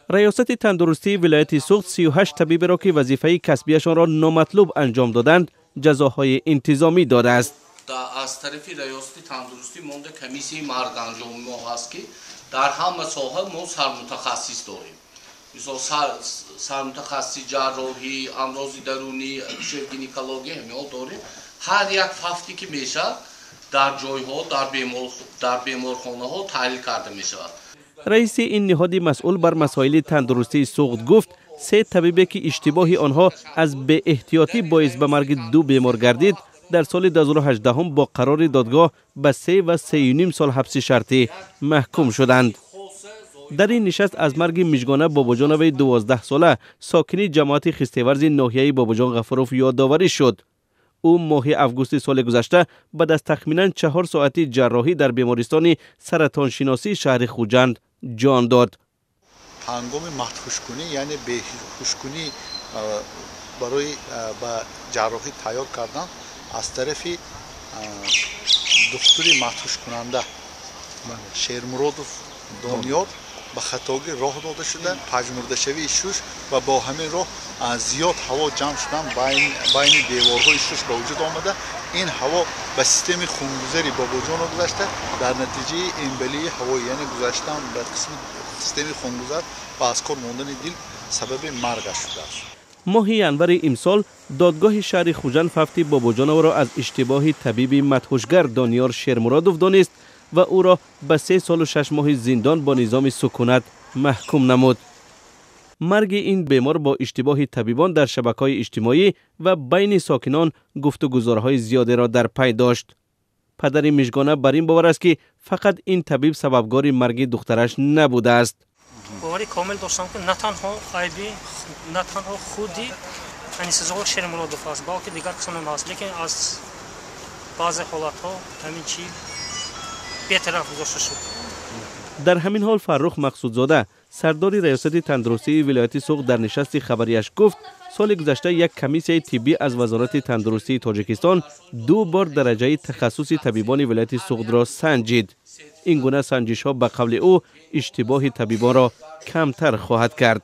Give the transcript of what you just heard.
ریاست تندرستی ولایت سوخت 38 طبیب را که وظیفه کسبیشان را نامطلوب انجام دادند جزاهای انتظامی داده است. از طرف ریاست تندرستی مونده کمیسی مرگ انجام ما هست که در همه ساحه ما سرمتخصص داریم. مثلا سرمتخصص جراحی، امراض درونی، گینکولوژی ما داریم. هر یک هفته که میشه در جایها در بیمارخانه ها تحلیل کرده میشه. رئیس این نهاد مسئول بر مسائل تندرستی سوخت گفت 3 طبیبی که اشتباه آنها از بی احتیاطی باعث به مرگ 2 بیمار گردید در سال 2018 با قرار دادگاه به 3 و 3.5 سال حبس شرطی محکوم شدند. در این نشست از مرگ مژگانه باباجان وی 12 ساله ساکنی جماعت خستیورز ناحیه باباجان غفروف یادآوری شد. او ماه اوگوست سال گذشته بعد از تخمینا 4 ساعتی جراحی در بیمارستان سرطان شناسی شهر خوجند جان داد. هنگام مدخوشکنی یعنی بهخوشکنی برای با جراحی تیار کردن از طرف دکتر مدخوش کننده شیرمرادوف دانیار به خطاگی راه داده شده، پژمرده شوی شوش و با همین راه زیاد هوا جمع شدن بین دیوارهای شوش به وجود آمده. این هوا به سیستم خونگذاری باباجان گذشته، در نتیجه امبلی هوایی یعنی گذشتن به قسم سیستم خونگذار و از کار ماندن دل سبب مرگ شده است. ماه ینور امسال دادگاه شهر خوجند ففتی باباجان را از اشتباه طبیب مدهوشگر دانیار شیرمرادوف دانست و او را به 3 سال و 6 ماه زندان با نظام سکونت محکوم نمود. مرگ این بیمار با اشتباه طبیبان در شبکه‌های اجتماعی و بین ساکنان گفتگوزارهای زیاده را در پی داشت. پدر مژگانه بر این باور است که فقط این طبیب سببگار مرگ دخترش نبوده است. باوری کامل داشتم که نه تنها عیبی نه تنها خودی انیسزار شیرمرادوف است بلکه دیگر کسان هم هست، لیکن از بعض حالت‌ها همین چی بی‌طرف گذاشته شد. در همین حال فرخ مقصودزاده سردار ریاست تندرستی ولایت سوخت در نشست خبریش گفت سال گذشته یک کمیسیه طبی از وزارت تندرستی تاجیکستان 2 بار درجه تخصصی طبیبان ولایت سوخت را سنجید. این گونه سنجش ها به قول او اشتباه طبیبان را کمتر خواهد کرد.